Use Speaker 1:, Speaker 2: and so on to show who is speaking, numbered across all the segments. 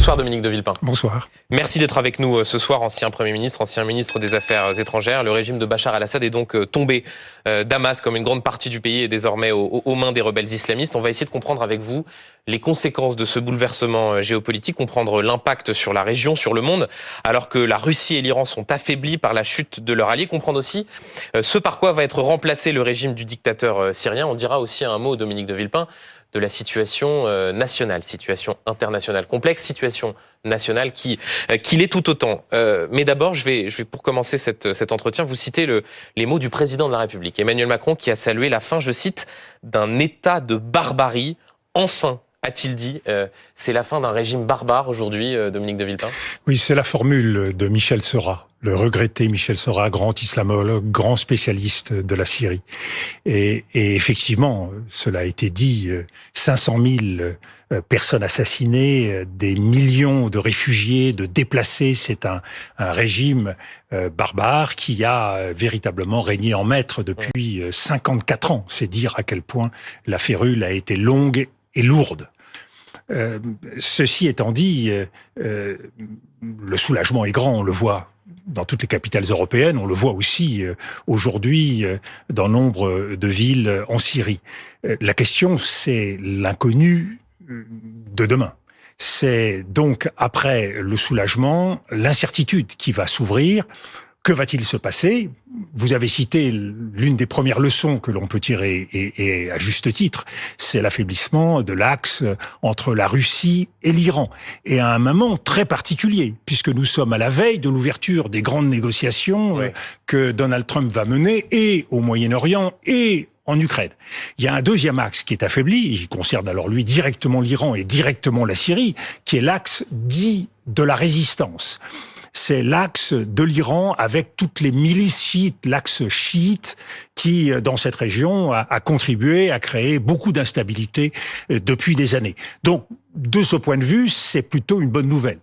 Speaker 1: Bonsoir Dominique de Villepin.
Speaker 2: Bonsoir.
Speaker 1: Merci d'être avec nous ce soir, ancien Premier ministre, ancien ministre des Affaires étrangères. Le régime de Bachar el-Assad est donc tombé. Damas, comme une grande partie du pays, est désormais aux mains des rebelles islamistes. On va essayer de comprendre avec vous les conséquences de ce bouleversement géopolitique, comprendre l'impact sur la région, sur le monde, alors que la Russie et l'Iran sont affaiblis par la chute de leurs alliés. Comprendre aussi ce par quoi va être remplacé le régime du dictateur syrien. On dira aussi un mot, Dominique de Villepin, de la situation nationale, situation internationale complexe, situation nationale qui l'est tout autant. Mais d'abord, je vais pour commencer cet entretien, vous citer les mots du président de la République, Emmanuel Macron, qui a salué la fin, je cite, d'un état de barbarie. Enfin, a-t-il dit, c'est la fin d'un régime barbare aujourd'hui, Dominique de Villepin?
Speaker 2: Oui, c'est la formule de Michel Seurat, le regretté Michel Seurat, grand islamologue, grand spécialiste de la Syrie. Et effectivement, cela a été dit, 500 000 personnes assassinées, des millions de réfugiés, de déplacés. C'est un régime barbare qui a véritablement régné en maître depuis 54 ans. C'est dire à quel point la férule a été longue et lourde. Ceci étant dit, le soulagement est grand, on le voit dans toutes les capitales européennes, on le voit aussi aujourd'hui dans nombre de villes en Syrie. La question, c'est l'inconnu de demain. C'est donc, après le soulagement, l'incertitude qui va s'ouvrir. Que va-t-il se passer? Vous avez cité l'une des premières leçons que l'on peut tirer, et à juste titre, c'est l'affaiblissement de l'axe entre la Russie et l'Iran. Et à un moment très particulier, puisque nous sommes à la veille de l'ouverture des grandes négociations que Donald Trump va mener, et au Moyen-Orient, et en Ukraine. Il y a un deuxième axe qui est affaibli, il concerne alors lui directement l'Iran et directement la Syrie, qui est l'axe dit de la résistance. C'est l'axe de l'Iran avec toutes les milices chiites, l'axe chiite qui, dans cette région, a contribué à créer beaucoup d'instabilité depuis des années. Donc, de ce point de vue, c'est plutôt une bonne nouvelle.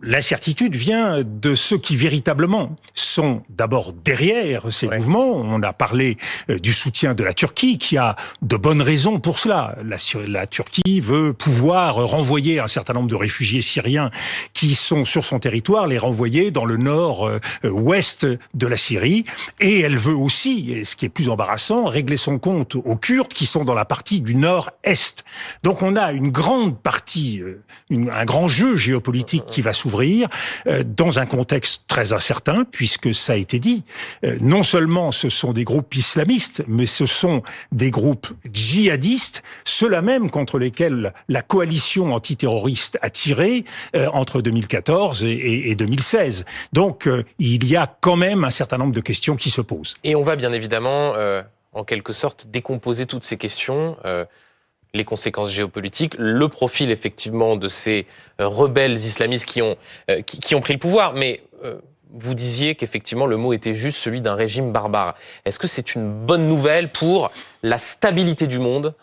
Speaker 2: L'incertitude vient de ceux qui véritablement sont d'abord derrière ces mouvements. On a parlé du soutien de la Turquie qui a de bonnes raisons pour cela. La Turquie veut pouvoir renvoyer un certain nombre de réfugiés syriens qui sont sur son territoire, les renvoyer dans le nord-ouest de la Syrie. Et elle veut aussi, et ce qui est plus embarrassant, régler son compte aux Kurdes qui sont dans la partie du nord-est. Donc on a une grande partie, un grand jeu géopolitique qui va s'ouvrir dans un contexte très incertain, puisque ça a été dit, non seulement ce sont des groupes islamistes, mais ce sont des groupes djihadistes, ceux-là même contre lesquels la coalition antiterroriste a tiré entre 2014 et 2016. Donc il y a quand même un certain nombre de questions qui se posent.
Speaker 1: Et on va bien évidemment, en quelque sorte, décomposer toutes ces questions, les conséquences géopolitiques, le profil effectivement de ces rebelles islamistes qui ont pris le pouvoir. Mais vous disiez qu'effectivement le mot était juste celui d'un régime barbare. Est-ce que c'est une bonne nouvelle pour la stabilité du monde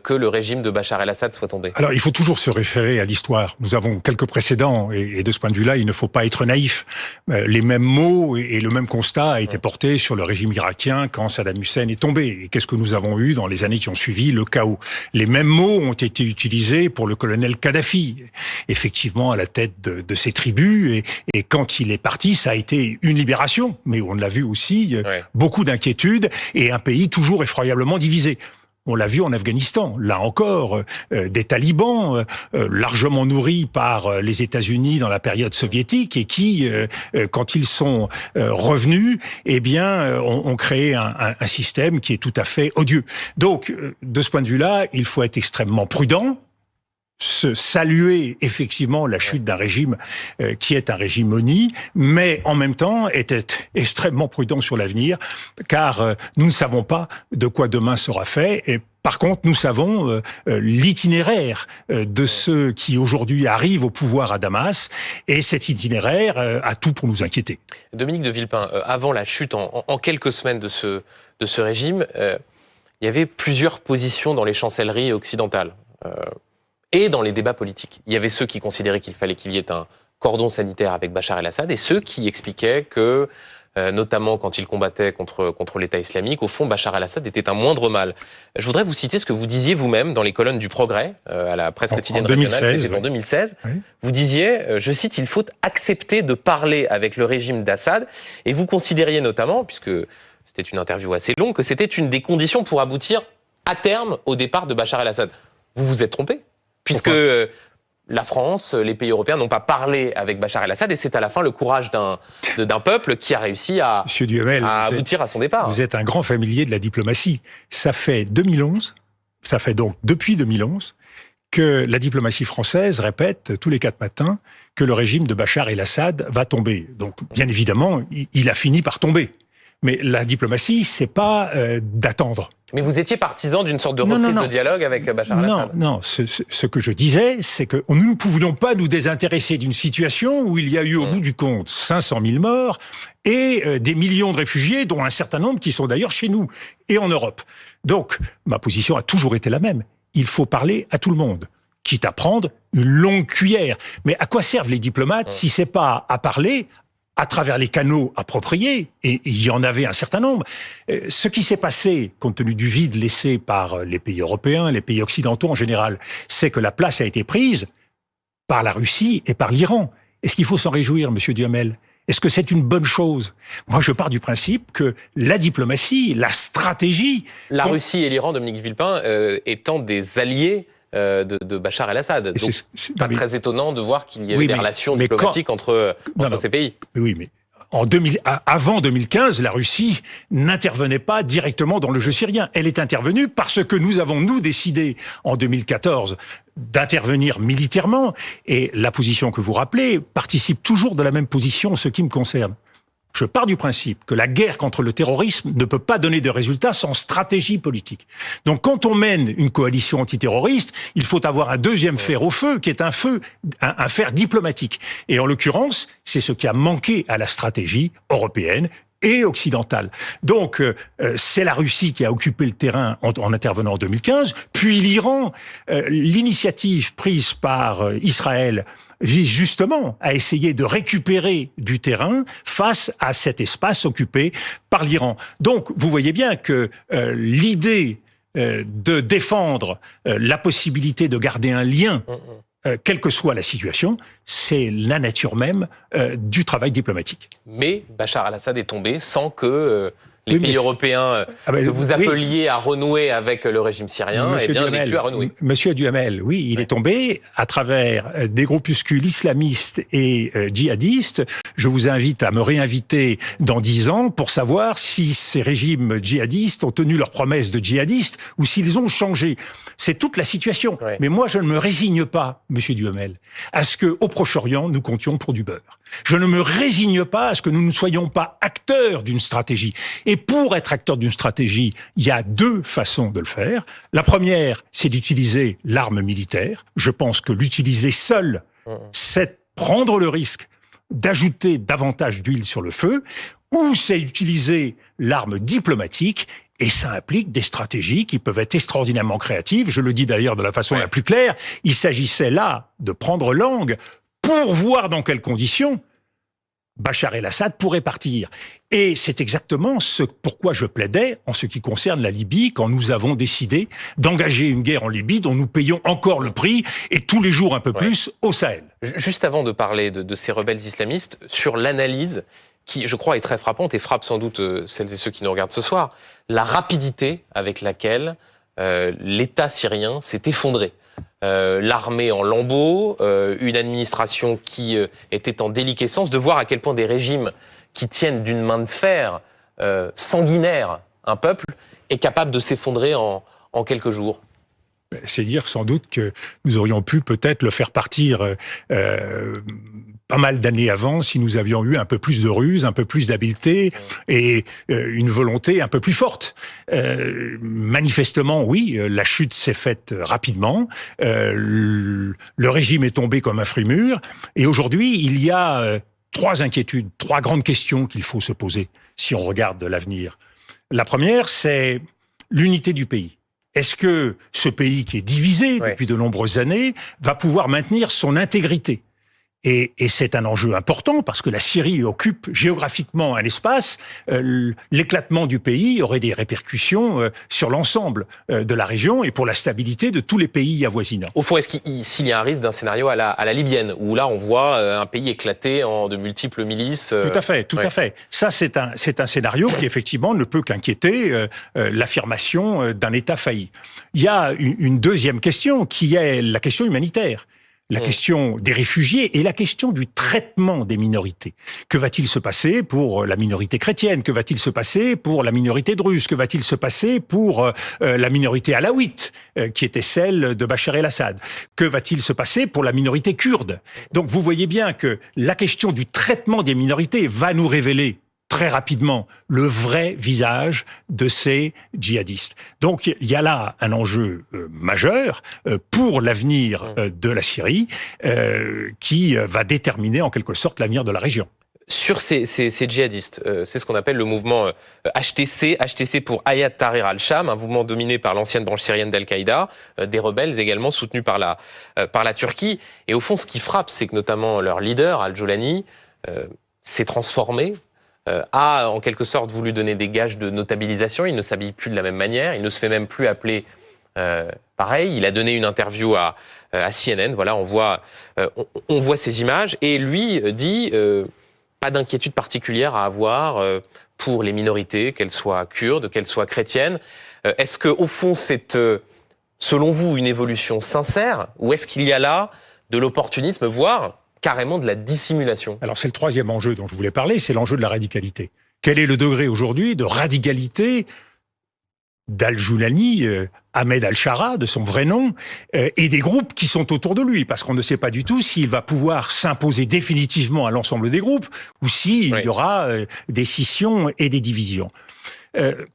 Speaker 1: que le régime de Bachar el-Assad soit tombé?
Speaker 2: Alors, il faut toujours se référer à l'histoire. Nous avons quelques précédents, et de ce point de vue-là, il ne faut pas être naïf. Les mêmes mots et le même constat a été porté sur le régime irakien quand Saddam Hussein est tombé. Et qu'est-ce que nous avons eu dans les années qui ont suivi? Le chaos. Les mêmes mots ont été utilisés pour le colonel Kadhafi, effectivement à la tête de ces tribus. Et quand il est parti, ça a été une libération. Mais on l'a vu aussi, beaucoup d'inquiétudes et un pays toujours effroyablement divisé. On l'a vu en Afghanistan, là encore, des talibans largement nourris par les États-Unis dans la période soviétique et qui, quand ils sont revenus, eh bien, ont créé un système qui est tout à fait odieux. Donc, de ce point de vue-là, il faut être extrêmement prudent. Se saluer effectivement la chute d'un régime qui est un régime honni, mais en même temps être extrêmement prudent sur l'avenir, car nous ne savons pas de quoi demain sera fait. Et par contre, nous savons l'itinéraire de ceux qui aujourd'hui arrivent au pouvoir à Damas, et cet itinéraire a tout pour nous inquiéter.
Speaker 1: Dominique de Villepin, avant la chute en quelques semaines de ce régime, il y avait plusieurs positions dans les chancelleries occidentales. Et dans les débats politiques. Il y avait ceux qui considéraient qu'il fallait qu'il y ait un cordon sanitaire avec Bachar el-Assad et ceux qui expliquaient que notamment quand il combattait contre l'État islamique. Au fond, Bachar el-Assad était un moindre mal. Je voudrais vous citer ce que vous disiez vous-même dans les colonnes du Progrès, à la presse quotidienne régionale, c'était en 2016. Oui. Vous disiez, je cite, « Il faut accepter de parler avec le régime d'Assad ». Et vous considériez notamment, puisque c'était une interview assez longue, que c'était une des conditions pour aboutir à terme au départ de Bachar el-Assad. Vous vous êtes trompé, puisque la France, les pays européens n'ont pas parlé avec Bachar el-Assad, et c'est à la fin le courage d'un peuple qui a réussi à aboutir à son départ.
Speaker 2: Vous êtes un grand familier de la diplomatie. Ça fait 2011, ça fait donc depuis 2011, que la diplomatie française répète tous les 4 matins que le régime de Bachar el-Assad va tomber. Donc, bien évidemment, il a fini par tomber. Mais la diplomatie, c'est pas d'attendre.
Speaker 1: Mais vous étiez partisan d'une sorte de reprise de dialogue avec Bachar el-Assad?
Speaker 2: Non. Ce que je disais, c'est que nous ne pouvions pas nous désintéresser d'une situation où il y a eu au bout du compte 500 000 morts et des millions de réfugiés, dont un certain nombre qui sont d'ailleurs chez nous et en Europe. Donc, ma position a toujours été la même. Il faut parler à tout le monde, quitte à prendre une longue cuillère. Mais à quoi servent les diplomates si c'est pas à parler à travers les canaux appropriés, et il y en avait un certain nombre. Ce qui s'est passé, compte tenu du vide laissé par les pays européens, les pays occidentaux en général, c'est que la place a été prise par la Russie et par l'Iran. Est-ce qu'il faut s'en réjouir, Monsieur Duhamel? Est-ce que c'est une bonne chose? Moi, je pars du principe que la diplomatie, la stratégie...
Speaker 1: La Russie et l'Iran, Dominique Villepin, étant des alliés de Bachar el-Assad. Donc, pas très étonnant de voir qu'il y avait des relations diplomatiques entre ces pays.
Speaker 2: Oui, mais avant 2015, la Russie n'intervenait pas directement dans le jeu syrien. Elle est intervenue parce que nous avons, décidé en 2014 d'intervenir militairement. Et la position que vous rappelez participe toujours de la même position en ce qui me concerne. Je pars du principe que la guerre contre le terrorisme ne peut pas donner de résultats sans stratégie politique. Donc quand on mène une coalition antiterroriste, il faut avoir un deuxième fer au feu, qui est un fer diplomatique. Et en l'occurrence, c'est ce qui a manqué à la stratégie européenne et occidentale. Donc, c'est la Russie qui a occupé le terrain en intervenant en 2015, puis l'Iran. L'initiative prise par Israël vise justement à essayer de récupérer du terrain face à cet espace occupé par l'Iran. Donc, vous voyez bien que l'idée de défendre la possibilité de garder un lien, quelle que soit la situation, c'est la nature même du travail diplomatique.
Speaker 1: Mais Bachar el-Assad est tombé sans que les pays européens que vous appeliez à renouer avec le régime syrien n'aient pu à renouer.
Speaker 2: Monsieur Duhamel, oui, il est tombé à travers des groupuscules islamistes et djihadistes. Je vous invite à me réinviter dans 10 ans pour savoir si ces régimes djihadistes ont tenu leurs promesses de djihadistes ou s'ils ont changé. C'est toute la situation. Ouais. Mais moi, je ne me résigne pas, Monsieur Duhamel, à ce qu'au Proche-Orient, nous comptions pour du beurre. Je ne me résigne pas à ce que nous ne soyons pas acteurs d'une stratégie. Et pour être acteur d'une stratégie, il y a 2 façons de le faire. La première, c'est d'utiliser l'arme militaire. Je pense que l'utiliser seul, c'est prendre le risque d'ajouter davantage d'huile sur le feu, ou c'est utiliser l'arme diplomatique. Et ça implique des stratégies qui peuvent être extraordinairement créatives. Je le dis d'ailleurs de la façon la plus claire. Il s'agissait là de prendre langue pour voir dans quelles conditions Bachar el-Assad pourrait partir. Et c'est exactement ce pourquoi je plaidais en ce qui concerne la Libye, quand nous avons décidé d'engager une guerre en Libye dont nous payons encore le prix, et tous les jours un peu plus, au Sahel.
Speaker 1: Juste avant de parler de ces rebelles islamistes, sur l'analyse qui, je crois, est très frappante et frappe sans doute celles et ceux qui nous regardent ce soir, la rapidité avec laquelle l'État syrien s'est effondré. L'armée en lambeaux, une administration qui était en déliquescence, de voir à quel point des régimes qui tiennent d'une main de fer sanguinaire un peuple est capable de s'effondrer en quelques jours.
Speaker 2: C'est dire sans doute que nous aurions pu peut-être le faire partir pas mal d'années avant si nous avions eu un peu plus de ruse, un peu plus d'habileté et une volonté un peu plus forte. Manifestement, oui, la chute s'est faite rapidement. Le régime est tombé comme un fruit mûr. Et aujourd'hui, il y a 3 inquiétudes, 3 grandes questions qu'il faut se poser si on regarde l'avenir. La première, c'est l'unité du pays. Est-ce que ce pays qui est divisé depuis de nombreuses années va pouvoir maintenir son intégrité ? Et c'est un enjeu important parce que la Syrie occupe géographiquement un espace. L'éclatement du pays aurait des répercussions sur l'ensemble de la région et pour la stabilité de tous les pays avoisinants.
Speaker 1: Au fond, s'il y a un risque d'un scénario à la libyenne, où là on voit un pays éclaté en de multiples milices
Speaker 2: Tout à fait, tout à fait. Ça, c'est un scénario qui effectivement ne peut qu'inquiéter l'affirmation d'un État failli. Il y a une deuxième question qui est la question humanitaire. La question des réfugiés et la question du traitement des minorités. Que va-t-il se passer pour la minorité chrétienne? Que va-t-il se passer pour la minorité druze? Que va-t-il se passer pour la minorité alaouite, qui était celle de Bachar el-Assad? Que va-t-il se passer pour la minorité kurde? Donc vous voyez bien que la question du traitement des minorités va nous révéler très rapidement le vrai visage de ces djihadistes. Donc il y a là un enjeu majeur pour l'avenir de la Syrie qui va déterminer en quelque sorte l'avenir de la région.
Speaker 1: Sur ces djihadistes, c'est ce qu'on appelle le mouvement HTC pour Hayat Tahrir al-Sham, un mouvement dominé par l'ancienne branche syrienne d'Al-Qaïda, des rebelles également soutenus par la Turquie. Et au fond, ce qui frappe, c'est que notamment leur leader, Al-Jolani, s'est transformé, a en quelque sorte voulu donner des gages de notabilisation. Il ne s'habille plus de la même manière, il ne se fait même plus appeler pareil. Il a donné une interview à CNN. Voilà, on voit ces images et lui dit pas d'inquiétude particulière à avoir pour les minorités, qu'elles soient kurdes, qu'elles soient chrétiennes. Est-ce que au fond c'est selon vous une évolution sincère ou est-ce qu'il y a là de l'opportunisme, voire carrément de la dissimulation?
Speaker 2: Alors c'est le troisième enjeu dont je voulais parler, c'est l'enjeu de la radicalité. Quel est le degré aujourd'hui de radicalité d'Al-Jolani, Ahmed Al-Shara, de son vrai nom, et des groupes qui sont autour de lui, parce qu'on ne sait pas du tout s'il va pouvoir s'imposer définitivement à l'ensemble des groupes, ou s'il y aura des scissions et des divisions.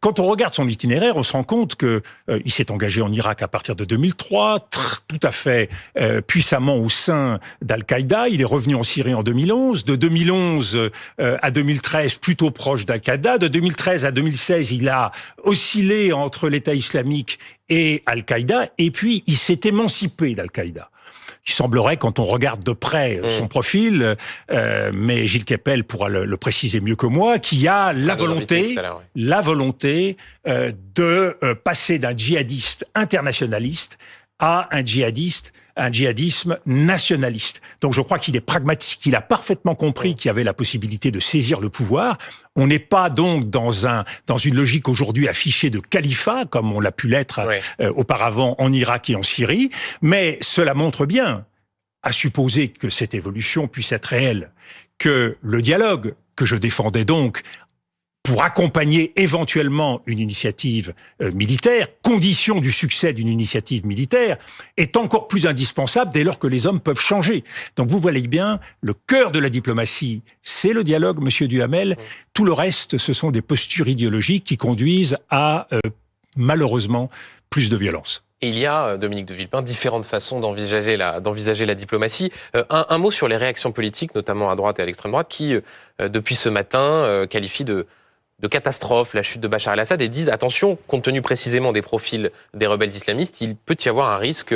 Speaker 2: Quand on regarde son itinéraire, on se rend compte que il s'est engagé en Irak à partir de 2003, tout à fait puissamment au sein d'Al-Qaïda. Il est revenu en Syrie en 2011. De 2011 à 2013, plutôt proche d'Al-Qaïda. De 2013 à 2016, il a oscillé entre l'État islamique et Al-Qaïda. Et puis, il s'est émancipé d'Al-Qaïda. Il semblerait, quand on regarde de près son profil, mais Gilles Kepel pourra le préciser mieux que moi, qu'il y a la volonté de passer d'un djihadiste internationaliste à un djihadisme nationaliste. Donc je crois qu'il est pragmatique, il a parfaitement compris qu'il y avait la possibilité de saisir le pouvoir. On n'est pas donc dans une logique aujourd'hui affichée de califat, comme on l'a pu l'être auparavant en Irak et en Syrie, mais cela montre bien, à supposer que cette évolution puisse être réelle, que le dialogue que je défendais donc pour accompagner éventuellement une initiative militaire, condition du succès d'une initiative militaire, est encore plus indispensable dès lors que les hommes peuvent changer. Donc vous voyez bien, le cœur de la diplomatie, c'est le dialogue, monsieur Duhamel. Tout le reste, ce sont des postures idéologiques qui conduisent à, malheureusement, plus de violence.
Speaker 1: Et il y a, Dominique de Villepin, différentes façons d'envisager la diplomatie. Un mot sur les réactions politiques, notamment à droite et à l'extrême droite, qui, depuis ce matin, qualifient de catastrophe la chute de Bachar el-Assad et disent attention, compte tenu précisément des profils des rebelles islamistes, il peut y avoir un risque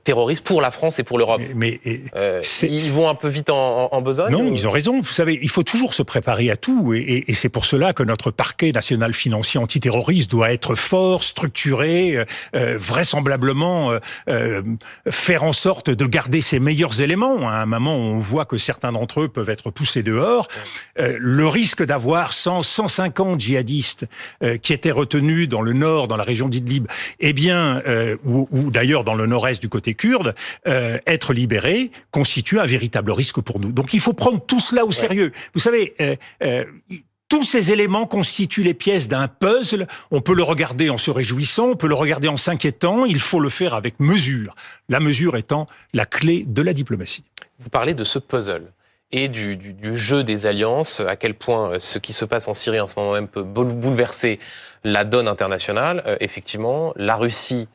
Speaker 1: terroriste pour la France et pour l'Europe. Ils vont un peu vite en besogne?
Speaker 2: Non, ils ont raison. Vous savez, il faut toujours se préparer à tout. Et c'est pour cela que notre parquet national financier antiterroriste doit être fort, structuré, vraisemblablement faire en sorte de garder ses meilleurs éléments. À un moment, on voit que certains d'entre eux peuvent être poussés dehors. Le risque d'avoir 150 djihadistes qui étaient retenus dans le nord, dans la région d'Idlib, ou d'ailleurs dans le nord-est du côté kurde, être libérés constitue un véritable risque pour nous. Donc il faut prendre tout cela au sérieux. Vous savez, tous ces éléments constituent les pièces d'un puzzle. On peut le regarder en se réjouissant, on peut le regarder en s'inquiétant. Il faut le faire avec mesure. La mesure étant la clé de la diplomatie.
Speaker 1: Vous parlez de ce puzzle et du jeu des alliances, à quel point ce qui se passe en Syrie en ce moment même peut bouleverser la donne internationale. Effectivement, la Russie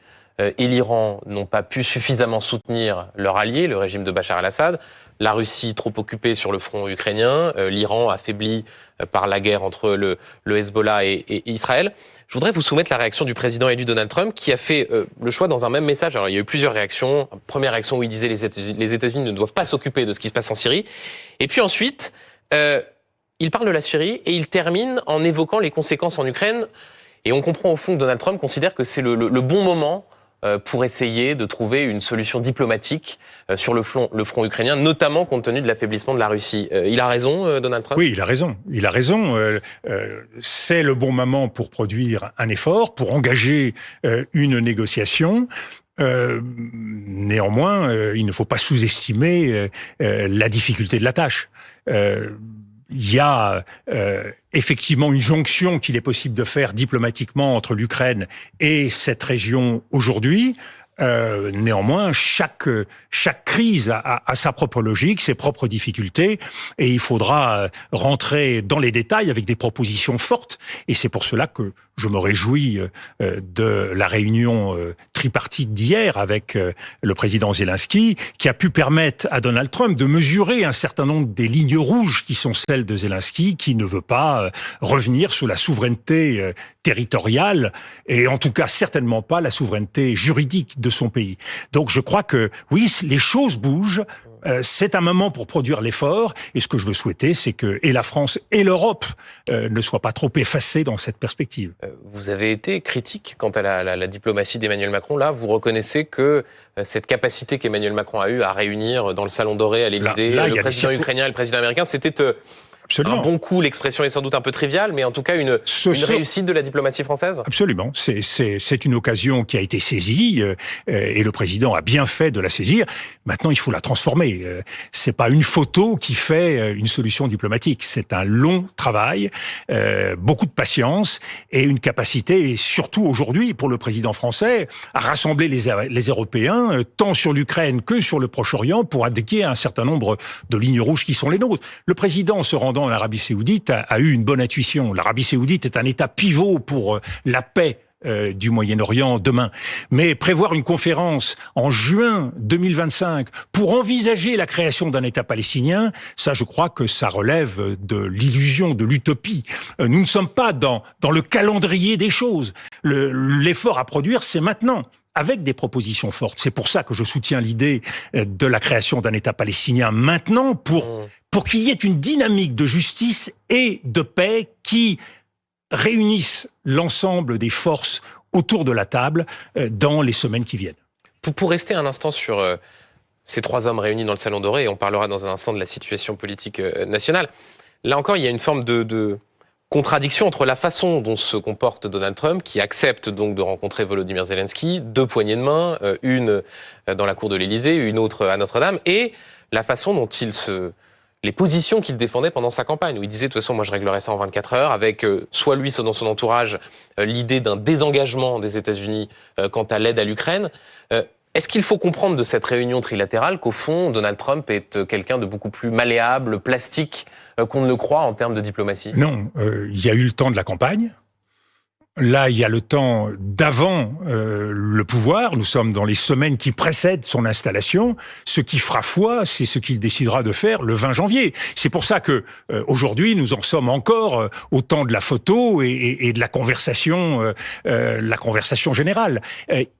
Speaker 1: et l'Iran n'ont pas pu suffisamment soutenir leur allié, le régime de Bachar el-Assad. la Russie trop occupée sur le front ukrainien, l'Iran affaibli par la guerre entre le Hezbollah et Israël. Je voudrais vous soumettre la réaction du président élu Donald Trump qui a fait le choix dans un même message. Alors il y a eu plusieurs réactions. Première réaction où il disait les États-Unis ne doivent pas s'occuper de ce qui se passe en Syrie. Et puis ensuite, il parle de la Syrie et il termine en évoquant les conséquences en Ukraine. Et on comprend au fond que Donald Trump considère que c'est le bon moment pour essayer de trouver une solution diplomatique sur le front ukrainien, notamment compte tenu de l'affaiblissement de la Russie. Il a raison, Donald Trump ?
Speaker 2: Oui, il a raison. Il a raison. C'est le bon moment pour produire un effort, pour engager une négociation. Néanmoins, il ne faut pas sous-estimer la difficulté de la tâche. Il y a effectivement une jonction qu'il est possible de faire diplomatiquement entre l'Ukraine et cette région aujourd'hui. Néanmoins, chaque crise a sa propre logique, ses propres difficultés, et il faudra rentrer dans les détails avec des propositions fortes. Et c'est pour cela que je me réjouis de la réunion tripartite d'hier avec le président Zelensky, qui a pu permettre à Donald Trump de mesurer un certain nombre des lignes rouges qui sont celles de Zelensky, qui ne veut pas revenir sur la souveraineté territoriale, et en tout cas certainement pas la souveraineté juridique de son pays. Donc je crois que oui, les choses bougent. C'est un moment pour produire l'effort, et ce que je veux souhaiter, c'est que et la France et l'Europe ne soient pas trop effacées dans cette perspective.
Speaker 1: Vous avez été critique quant à la diplomatie d'Emmanuel Macron. Là, vous reconnaissez que cette capacité qu'Emmanuel Macron a eue à réunir dans le Salon Doré à l'Élysée le président ukrainien et le président américain, c'était
Speaker 2: Absolument.
Speaker 1: Un bon coup, l'expression est sans doute un peu triviale, mais en tout cas une réussite de la diplomatie française.
Speaker 2: Absolument. C'est une occasion qui a été saisie et le président a bien fait de la saisir. Maintenant, il faut la transformer. C'est pas une photo qui fait une solution diplomatique. C'est un long travail, beaucoup de patience et une capacité, et surtout aujourd'hui pour le président français, à rassembler les Européens, tant sur l'Ukraine que sur le Proche-Orient, pour indiquer un certain nombre de lignes rouges qui sont les nôtres. Le président, se rendant en Arabie Saoudite, a eu une bonne intuition. L'Arabie Saoudite est un État pivot pour la paix du Moyen-Orient demain. Mais prévoir une conférence en juin 2025 pour envisager la création d'un État palestinien, ça, je crois que ça relève de l'illusion, de l'utopie. Nous ne sommes pas dans le calendrier des choses. L'effort à produire, c'est maintenant, avec des propositions fortes. C'est pour ça que je soutiens l'idée de la création d'un État palestinien maintenant, pour qu'il y ait une dynamique de justice et de paix qui réunissent l'ensemble des forces autour de la table dans les semaines qui viennent.
Speaker 1: Pour rester un instant sur ces trois hommes réunis dans le Salon Doré, et on parlera dans un instant de la situation politique nationale, là encore, il y a une forme de contradiction entre la façon dont se comporte Donald Trump, qui accepte donc de rencontrer Volodymyr Zelensky, 2 poignées de main, une dans la cour de l'Élysée, une autre à Notre-Dame, et la façon dont les positions qu'il défendait pendant sa campagne, où il disait de toute façon moi je réglerai ça en 24 heures, avec soit lui, soit dans son entourage, l'idée d'un désengagement des États-Unis quant à l'aide à l'Ukraine. Est-ce qu'il faut comprendre de cette réunion trilatérale qu'au fond, Donald Trump est quelqu'un de beaucoup plus malléable, plastique, qu'on ne le croit en termes de diplomatie ?
Speaker 2: Non, il y a eu le temps de la campagne. Là, il y a le temps d'avant le pouvoir. Nous sommes dans les semaines qui précèdent son installation. Ce qui fera foi, c'est ce qu'il décidera de faire le 20 janvier. C'est pour ça que aujourd'hui, nous en sommes encore au temps de la photo et de la conversation générale.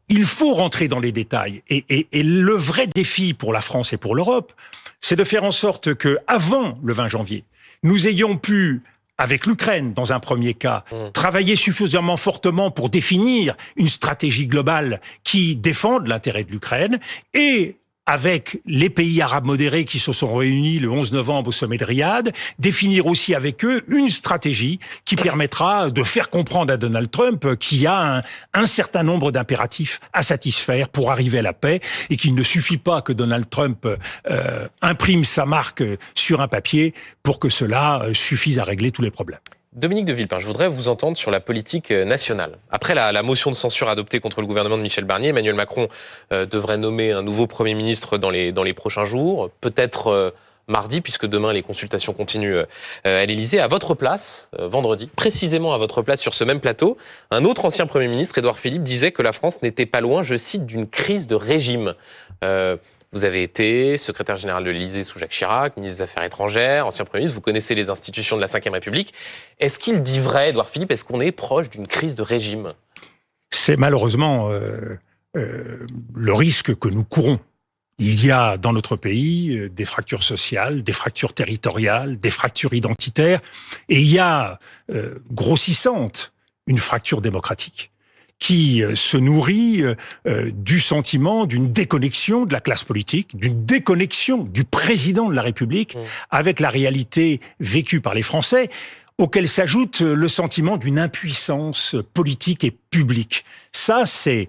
Speaker 2: Il faut rentrer dans les détails. Et le vrai défi pour la France et pour l'Europe, c'est de faire en sorte que, avant le 20 janvier, nous ayons pu, avec l'Ukraine, dans un premier cas, travailler suffisamment fortement pour définir une stratégie globale qui défende l'intérêt de l'Ukraine, et avec les pays arabes modérés qui se sont réunis le 11 novembre au sommet de Riyad, définir aussi avec eux une stratégie qui permettra de faire comprendre à Donald Trump qu'il y a un certain nombre d'impératifs à satisfaire pour arriver à la paix, et qu'il ne suffit pas que Donald Trump imprime sa marque sur un papier pour que cela suffise à régler tous les problèmes.
Speaker 1: Dominique de Villepin, je voudrais vous entendre sur la politique nationale. Après la motion de censure adoptée contre le gouvernement de Michel Barnier, Emmanuel Macron devrait nommer un nouveau Premier ministre dans les prochains jours, peut-être mardi, puisque demain les consultations continuent à l'Élysée. À votre place, vendredi, précisément à votre place sur ce même plateau, un autre ancien Premier ministre, Édouard Philippe, disait que la France n'était pas loin, je cite, d'une crise de régime. Vous avez été secrétaire général de l'Élysée sous Jacques Chirac, ministre des Affaires étrangères, ancien Premier ministre, vous connaissez les institutions de la Ve République. Est-ce qu'il dit vrai, Édouard Philippe, est-ce qu'on est proche d'une crise de régime?
Speaker 2: C'est malheureusement le risque que nous courons. Il y a dans notre pays des fractures sociales, des fractures territoriales, des fractures identitaires, et il y a grossissante une fracture démocratique qui se nourrit du sentiment d'une déconnexion de la classe politique, d'une déconnexion du président de la République avec la réalité vécue par les Français, auquel s'ajoute le sentiment d'une impuissance politique et publique. Ça, c'est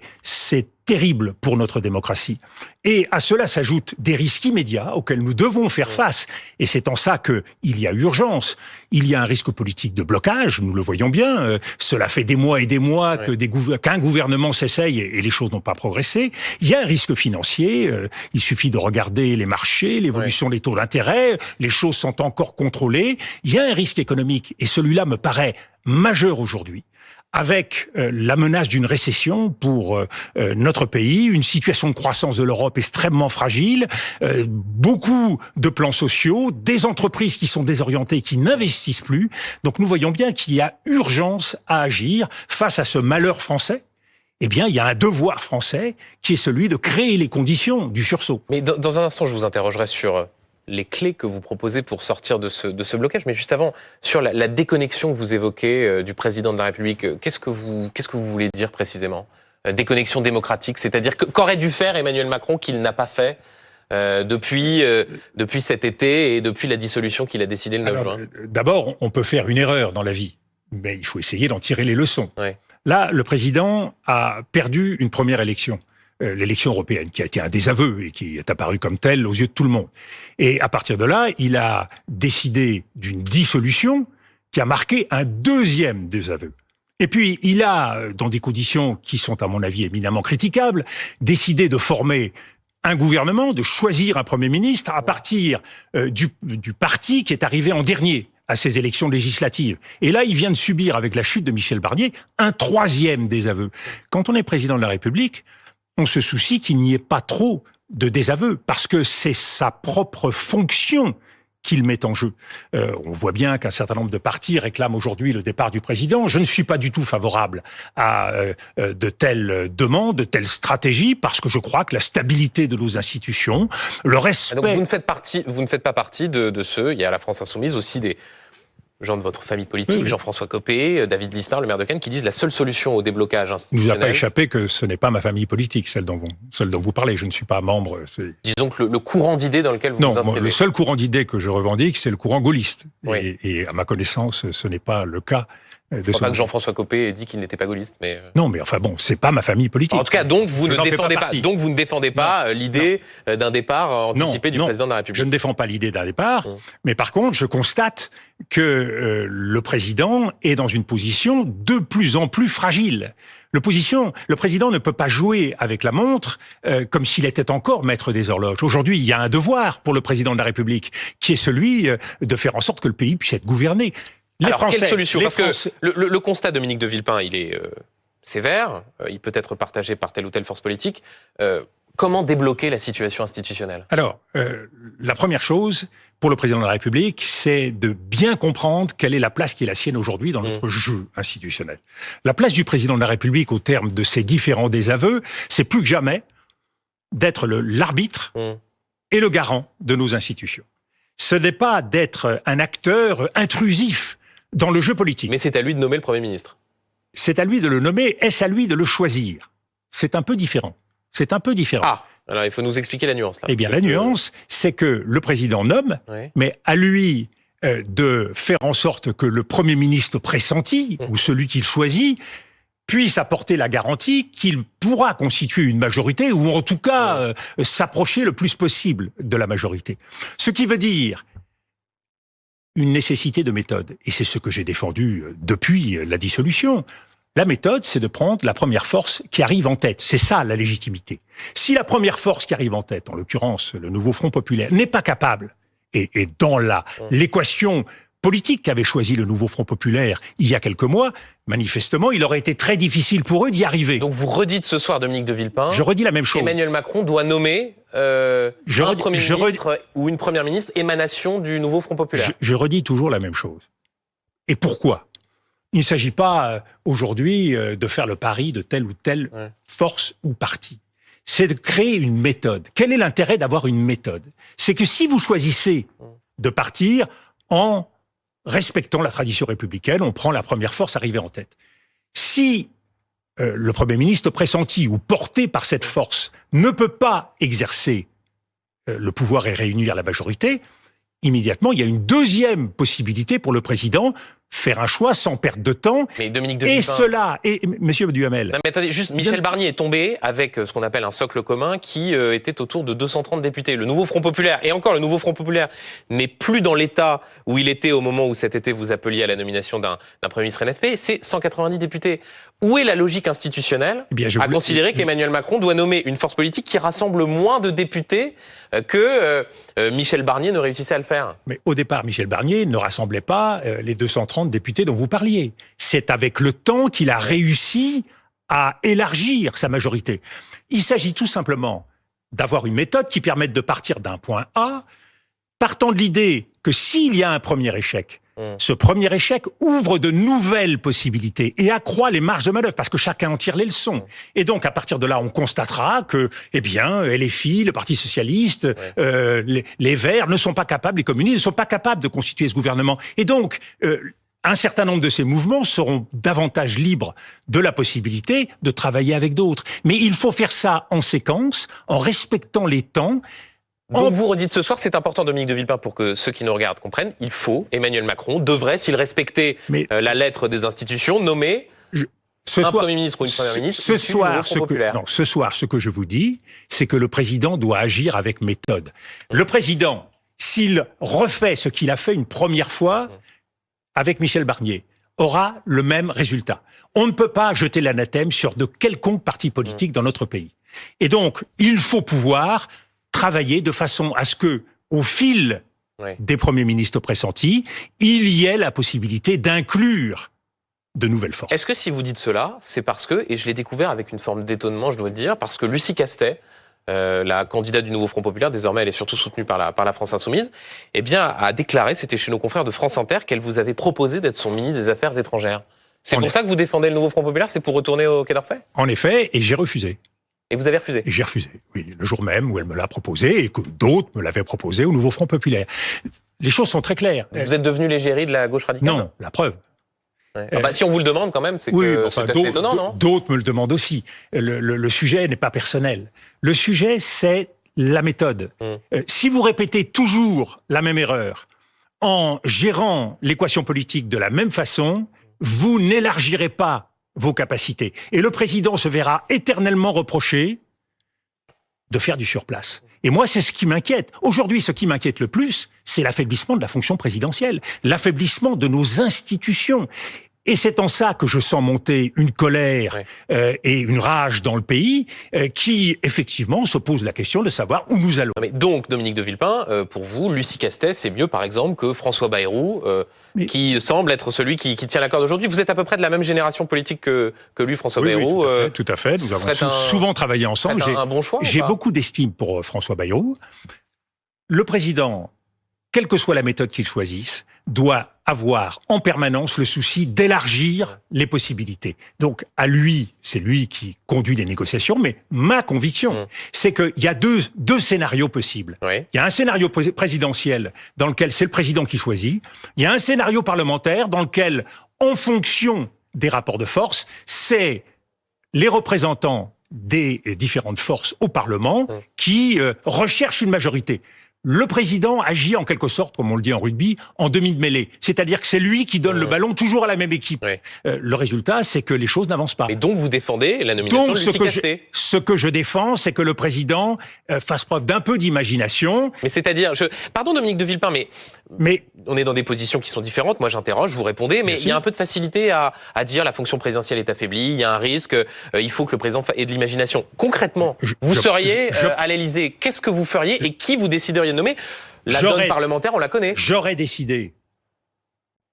Speaker 2: terrible pour notre démocratie. Et à cela s'ajoutent des risques immédiats auxquels nous devons faire face. Et c'est en ça qu'il y a urgence. Il y a un risque politique de blocage, nous le voyons bien. Cela fait des mois et des mois qu'un gouvernement s'essaye et les choses n'ont pas progressé. Il y a un risque financier. Il suffit de regarder les marchés, l'évolution des taux d'intérêt. Les choses sont encore contrôlées. Il y a un risque économique. Et celui-là me paraît majeur aujourd'hui, avec la menace d'une récession pour notre pays, une situation de croissance de l'Europe extrêmement fragile, beaucoup de plans sociaux, des entreprises qui sont désorientées, qui n'investissent plus. Donc nous voyons bien qu'il y a urgence à agir face à ce malheur français. Eh bien, il y a un devoir français qui est celui de créer les conditions du sursaut.
Speaker 1: Mais dans un instant, je vous interrogerai sur les clés que vous proposez pour sortir de ce blocage. Mais juste avant, sur la déconnexion que vous évoquez du président de la République, qu'est-ce que vous voulez dire précisément? Déconnexion démocratique, c'est-à-dire qu'aurait dû faire Emmanuel Macron qu'il n'a pas fait depuis cet été et depuis la dissolution qu'il a décidé le 9 juin?
Speaker 2: D'abord, on peut faire une erreur dans la vie, mais il faut essayer d'en tirer les leçons.
Speaker 1: Ouais.
Speaker 2: Là, le président a perdu une première élection. L'élection européenne, qui a été un désaveu et qui est apparu comme tel aux yeux de tout le monde. Et à partir de là, il a décidé d'une dissolution qui a marqué un deuxième désaveu. Et puis, il a, dans des conditions qui sont à mon avis éminemment critiquables, décidé de former un gouvernement, de choisir un Premier ministre à partir du parti qui est arrivé en dernier à ces élections législatives. Et là, il vient de subir, avec la chute de Michel Barnier, un troisième désaveu. Quand on est président de la République, on se soucie qu'il n'y ait pas trop de désaveux, parce que c'est sa propre fonction qu'il met en jeu. On voit bien qu'un certain nombre de partis réclament aujourd'hui le départ du président. Je ne suis pas du tout favorable à de telles demandes, de telles stratégies, parce que je crois que la stabilité de nos institutions, le respect...
Speaker 1: Donc vous ne faites pas partie de ceux, il y a la France Insoumise aussi des gens de votre famille politique, Jean-François Copé, David Lisnard, le maire de Cannes, qui disent la seule solution au déblocage institutionnel...
Speaker 2: Il ne vous a pas échappé que ce n'est pas ma famille politique, celle dont vous parlez. Je ne suis pas membre...
Speaker 1: Disons que le courant d'idées dans lequel vous vous inscrivez.
Speaker 2: Non, le seul courant d'idées que je revendique, c'est le courant gaulliste.
Speaker 1: Oui.
Speaker 2: Et à ma connaissance, ce n'est pas le cas.
Speaker 1: Je ne crois pas que Jean-François Copé ait dit qu'il n'était pas gaulliste, mais...
Speaker 2: Non, mais enfin bon, c'est pas ma famille politique.
Speaker 1: En tout cas, donc vous ne défendez pas l'idée d'un départ anticipé du président de la République.
Speaker 2: Je ne défends pas l'idée d'un départ, mais par contre, je constate que le président est dans une position de plus en plus fragile. Le président ne peut pas jouer avec la montre comme s'il était encore maître des horloges. Aujourd'hui, il y a un devoir pour le président de la République, qui est celui de faire en sorte que le pays puisse être gouverné.
Speaker 1: Quelle solution? Parce que le constat, Dominique de Villepin, il est sévère, il peut être partagé par telle ou telle force politique. Comment débloquer la situation institutionnelle?
Speaker 2: Alors, la première chose, pour le président de la République, c'est de bien comprendre quelle est la place qui est la sienne aujourd'hui dans notre jeu institutionnel. La place du président de la République, au terme de ses différents désaveux, c'est plus que jamais d'être l'arbitre et le garant de nos institutions. Ce n'est pas d'être un acteur intrusif dans le jeu politique.
Speaker 1: Mais c'est à lui de nommer le Premier ministre.
Speaker 2: C'est à lui de le nommer, est-ce à lui de le choisir? C'est un peu différent. C'est un peu différent.
Speaker 1: Ah, alors il faut nous expliquer la nuance. Là,
Speaker 2: eh bien, la nuance, c'est que le président nomme, mais à lui de faire en sorte que le Premier ministre pressenti, ou celui qu'il choisit, puisse apporter la garantie qu'il pourra constituer une majorité, ou en tout cas s'approcher le plus possible de la majorité. Ce qui veut dire une nécessité de méthode. Et c'est ce que j'ai défendu depuis la dissolution. La méthode, c'est de prendre la première force qui arrive en tête. C'est ça, la légitimité. Si la première force qui arrive en tête, en l'occurrence le nouveau Front populaire, n'est pas capable, et dans l'équation politique qu'avait choisi le nouveau Front populaire il y a quelques mois, manifestement, il aurait été très difficile pour eux d'y arriver.
Speaker 1: Donc vous redites ce soir, Dominique de Villepin,
Speaker 2: je redis la même chose.
Speaker 1: Emmanuel Macron doit nommer un Premier ministre ou une Première ministre émanation du nouveau Front populaire?
Speaker 2: Je redis toujours la même chose. Et pourquoi? Il ne s'agit pas aujourd'hui de faire le pari de telle ou telle force ou parti. C'est de créer une méthode. Quel est l'intérêt d'avoir une méthode? C'est que si vous choisissez de partir en respectant la tradition républicaine, on prend la première force arrivée en tête. Si le Premier ministre pressenti ou porté par cette force ne peut pas exercer le pouvoir et réunir la majorité, immédiatement, il y a une deuxième possibilité pour le président, faire un choix sans perdre de temps.
Speaker 1: Mais Dominique de Villepin...
Speaker 2: Monsieur Duhamel...
Speaker 1: Non, mais attendez, juste, Michel Barnier est tombé avec ce qu'on appelle un socle commun qui était autour de 230 députés. Le nouveau Front populaire, et encore le nouveau Front populaire, n'est plus dans l'état où il était au moment où cet été vous appeliez à la nomination d'un Premier ministre NFP, c'est 190 députés. Où est la logique institutionnelle à considérer qu'Emmanuel Macron doit nommer une force politique qui rassemble moins de députés que Michel Barnier ne réussissait à le faire?
Speaker 2: Mais au départ, Michel Barnier ne rassemblait pas les 230 députés dont vous parliez. C'est avec le temps qu'il a réussi à élargir sa majorité. Il s'agit tout simplement d'avoir une méthode qui permette de partir d'un point A, partant de l'idée que s'il y a un premier échec, ce premier échec ouvre de nouvelles possibilités et accroît les marges de manœuvre parce que chacun en tire les leçons. Et donc, à partir de là, on constatera que, eh bien, LFI, le Parti socialiste, les Verts ne sont pas capables, les communistes ne sont pas capables de constituer ce gouvernement. Et donc, un certain nombre de ces mouvements seront davantage libres de la possibilité de travailler avec d'autres. Mais il faut faire ça en séquence, en respectant les temps.
Speaker 1: Donc vous redites ce soir, c'est important, Dominique de Villepin, pour que ceux qui nous regardent comprennent, Emmanuel Macron devrait, s'il respectait la lettre des institutions, nommer un Premier ministre ou une Première ministre issu du nouveau Front populaire.
Speaker 2: Ce soir, ce que je vous dis, c'est que le président doit agir avec méthode. Le président, s'il refait ce qu'il a fait une première fois avec Michel Barnier, aura le même résultat. On ne peut pas jeter l'anathème sur de quelconque parti politique dans notre pays. Et donc, il faut pouvoir travailler de façon à ce que, au fil des premiers ministres pressentis, il y ait la possibilité d'inclure de nouvelles forces.
Speaker 1: Est-ce que si vous dites cela, c'est parce que, et je l'ai découvert avec une forme d'étonnement, je dois le dire, parce que Lucie Castet, la candidate du nouveau Front populaire, désormais elle est surtout soutenue par la France Insoumise, eh bien, a déclaré, c'était chez nos confrères de France Inter, qu'elle vous avait proposé d'être son ministre des Affaires étrangères. C'est pour ça que vous défendez le nouveau Front populaire? C'est pour retourner au Quai d'Orsay?
Speaker 2: En effet, et j'ai refusé.
Speaker 1: Et vous avez refusé?
Speaker 2: Et j'ai refusé, oui, le jour même où elle me l'a proposé et que d'autres me l'avaient proposé au nouveau Front populaire. Les choses sont très claires.
Speaker 1: Vous êtes devenu l'égérie de la gauche radicale?
Speaker 2: Non, la preuve.
Speaker 1: Si on vous le demande quand même, c'est assez étonnant, non?
Speaker 2: D'autres me le demandent aussi. Le sujet n'est pas personnel. Le sujet, c'est la méthode. Si vous répétez toujours la même erreur en gérant l'équation politique de la même façon, vous n'élargirez pas vos capacités. Et le président se verra éternellement reprocher de faire du surplace. Et moi, c'est ce qui m'inquiète. Aujourd'hui, ce qui m'inquiète le plus, c'est l'affaiblissement de la fonction présidentielle, l'affaiblissement de nos institutions. Et c'est en ça que je sens monter une colère et une rage dans le pays qui, effectivement, se pose la question de savoir où nous allons.
Speaker 1: Mais donc, Dominique de Villepin, pour vous, Lucie Castet, c'est mieux, par exemple, que François Bayrou, qui semble être celui qui tient la corde aujourd'hui. Vous êtes à peu près de la même génération politique que lui, François Bayrou.
Speaker 2: Oui, tout à fait. Nous avons souvent travaillé ensemble.
Speaker 1: C'est un bon choix.
Speaker 2: J'ai beaucoup d'estime pour François Bayrou. Le président, quelle que soit la méthode qu'il choisisse, doit avoir en permanence le souci d'élargir les possibilités. Donc, à lui, c'est lui qui conduit les négociations, mais ma conviction, c'est qu'il y a deux scénarios possibles. Il y a un scénario présidentiel dans lequel c'est le président qui choisit. Il y a un scénario parlementaire dans lequel, en fonction des rapports de force, c'est les représentants des différentes forces au Parlement qui recherchent une majorité. Le président agit en quelque sorte, comme on le dit en rugby, en demi de mêlée. C'est-à-dire que c'est lui qui donne le ballon toujours à la même équipe. Le résultat, c'est que les choses n'avancent pas.
Speaker 1: Et donc vous défendez la nomination de Lucie Castet.
Speaker 2: Ce que je défends, c'est que le président fasse preuve d'un peu d'imagination.
Speaker 1: Mais c'est-à-dire, pardon Dominique de Villepin, mais on est dans des positions qui sont différentes. Moi j'interroge, vous répondez, mais il y a un peu de facilité à dire la fonction présidentielle est affaiblie, il y a un risque, il faut que le président ait de l'imagination. Concrètement, vous seriez à l'Élysée, qu'est-ce que vous feriez et qui vous décideriez de nommer? La donne parlementaire, on la connaît.
Speaker 2: J'aurais décidé,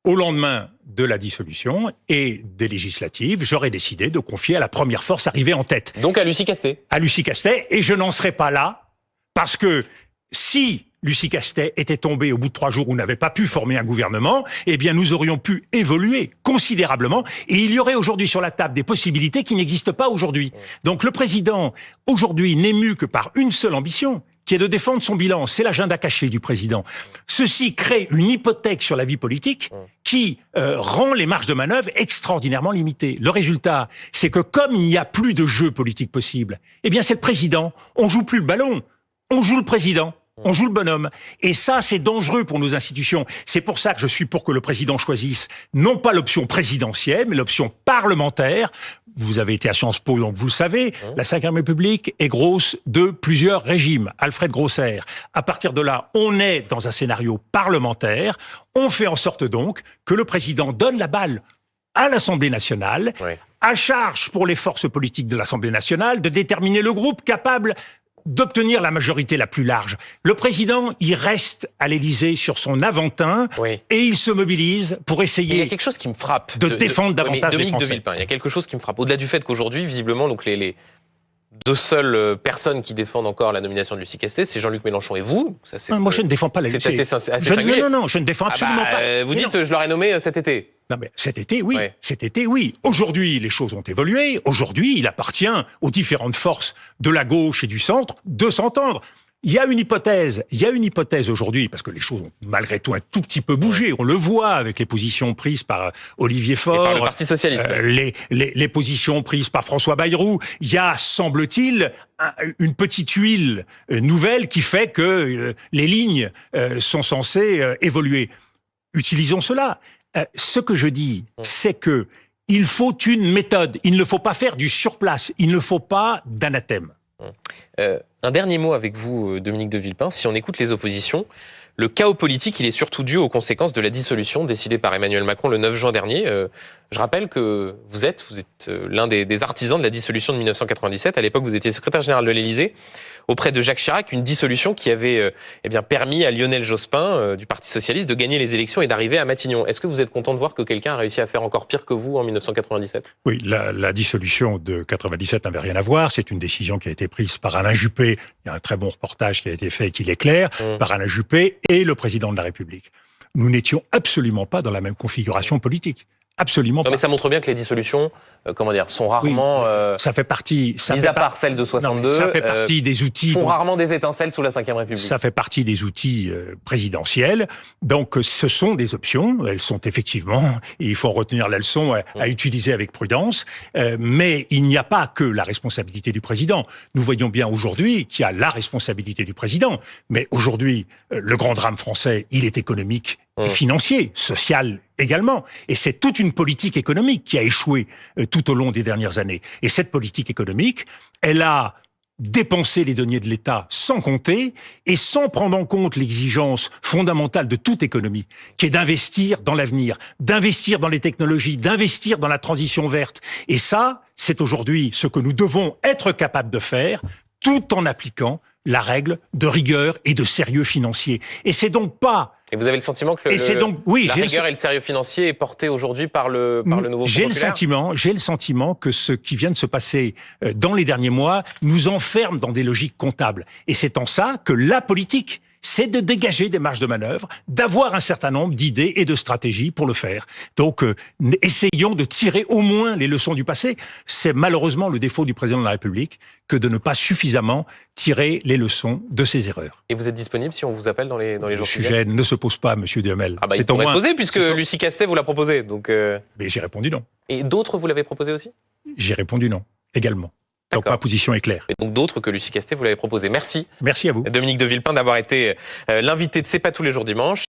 Speaker 2: au lendemain de la dissolution et des législatives, j'aurais décidé de confier à la première force arrivée en tête.
Speaker 1: Donc à Lucie Castet.
Speaker 2: À Lucie Castet, et je n'en serais pas là Parce que si Lucie Castet était tombée au bout de 3 jours ou n'avait pas pu former un gouvernement, eh bien nous aurions pu évoluer considérablement et il y aurait aujourd'hui sur la table des possibilités qui n'existent pas aujourd'hui. Donc le président, aujourd'hui, n'est mu que par une seule ambition, qui est de défendre son bilan. C'est l'agenda caché du président. Ceci crée une hypothèque sur la vie politique qui rend les marges de manœuvre extraordinairement limitées. Le résultat, c'est que comme il n'y a plus de jeu politique possible, eh bien c'est le président. On joue plus le ballon, on joue le président. On joue le bonhomme. Et ça, c'est dangereux pour nos institutions. C'est pour ça que je suis pour que le président choisisse non pas l'option présidentielle, mais l'option parlementaire. Vous avez été à Sciences Po, donc vous le savez. La Ve République est grosse de plusieurs régimes. Alfred Grosser. À partir de là, on est dans un scénario parlementaire. On fait en sorte donc que le président donne la balle à l'Assemblée nationale, à charge pour les forces politiques de l'Assemblée nationale de déterminer le groupe capable d'obtenir la majorité la plus large. Le président, il reste à l'Élysée sur son Aventin et il se mobilise pour essayer.
Speaker 1: Il y a quelque chose qui me frappe
Speaker 2: de défendre davantage les Français.
Speaker 1: De Villepin, il y a quelque chose qui me frappe. Au-delà du fait qu'aujourd'hui, visiblement, donc les deux seules personnes qui défendent encore la nomination de Lucie Castet, c'est Jean-Luc Mélenchon et vous. Ça,
Speaker 2: moi, je ne défends pas la Lucie.
Speaker 1: C'est assez singulier.
Speaker 2: Non, je ne défends absolument pas.
Speaker 1: Vous dites, je l'aurais nommé cet été.
Speaker 2: Non, mais cet été, oui. Cet été, oui. Aujourd'hui, les choses ont évolué. Aujourd'hui, il appartient aux différentes forces de la gauche et du centre de s'entendre. Il y a une hypothèse aujourd'hui, parce que les choses ont malgré tout un tout petit peu bougé. On le voit avec les positions prises par Olivier Faure. Et
Speaker 1: par le Parti Socialiste.
Speaker 2: Les positions prises par François Bayrou. Il y a, semble-t-il, une petite huile nouvelle qui fait que les lignes sont censées évoluer. Utilisons cela. Ce que je dis, c'est que il faut une méthode. Il ne faut pas faire du surplace. Il ne faut pas d'anathème.
Speaker 1: Un dernier mot avec vous, Dominique de Villepin. Si on écoute les oppositions, le chaos politique, il est surtout dû aux conséquences de la dissolution décidée par Emmanuel Macron le 9 juin dernier. Je rappelle que vous êtes l'un des artisans de la dissolution de 1997. À l'époque, vous étiez secrétaire général de l'Élysée auprès de Jacques Chirac, une dissolution qui avait permis à Lionel Jospin du Parti Socialiste de gagner les élections et d'arriver à Matignon. Est-ce que vous êtes content de voir que quelqu'un a réussi à faire encore pire que vous en 1997 ?
Speaker 2: Oui, la dissolution de 97 n'avait rien à voir. C'est une décision qui a été prise par Alain Juppé. Il y a un très bon reportage qui a été fait et qui l'éclaire, par Alain Juppé et le président de la République. Nous n'étions absolument pas dans la même configuration politique. Absolument pas.
Speaker 1: Mais ça montre bien que les dissolutions, sont rarement.
Speaker 2: Ça fait partie.
Speaker 1: Mis à part celle de 62.
Speaker 2: Ça fait partie des outils.
Speaker 1: Font rarement des étincelles sous la Ve République.
Speaker 2: Ça fait partie des outils présidentiels. Donc, ce sont des options. Elles sont effectivement, et il faut en retenir la leçon, à utiliser avec prudence. Mais il n'y a pas que la responsabilité du président. Nous voyons bien aujourd'hui qu'il y a la responsabilité du président. Mais aujourd'hui, le grand drame français, il est économique et financier, social également. Et c'est toute une politique économique qui a échoué tout au long des dernières années. Et cette politique économique, elle a dépensé les deniers de l'État sans compter et sans prendre en compte l'exigence fondamentale de toute économie, qui est d'investir dans l'avenir, d'investir dans les technologies, d'investir dans la transition verte. Et ça, c'est aujourd'hui ce que nous devons être capables de faire, tout en appliquant la règle de rigueur et de sérieux financier. Et c'est donc pas...
Speaker 1: Et vous avez le sentiment que la rigueur et le sérieux financier est porté aujourd'hui par le nouveau Front populaire ?
Speaker 2: J'ai le sentiment que ce qui vient de se passer dans les derniers mois nous enferme dans des logiques comptables. Et c'est en ça que la politique, c'est de dégager des marges de manœuvre, d'avoir un certain nombre d'idées et de stratégies pour le faire. Donc, essayons de tirer au moins les leçons du passé. C'est malheureusement le défaut du président de la République que de ne pas suffisamment tirer les leçons de ses erreurs.
Speaker 1: Et vous êtes disponible si on vous appelle dans les jours qui viennent ?
Speaker 2: Le sujet ne se pose pas, monsieur Duhamel.
Speaker 1: Il pourrait se poser puisque Lucie Castet vous l'a proposé. Donc
Speaker 2: Mais j'ai répondu non.
Speaker 1: Et d'autres vous l'avez proposé aussi ?
Speaker 2: J'ai répondu non, également. Donc ma position est claire.
Speaker 1: Et donc d'autres que Lucie Castet vous l'avez proposé. Merci.
Speaker 2: Merci à vous.
Speaker 1: Dominique de Villepin d'avoir été l'invité de C'est pas tous les jours dimanche.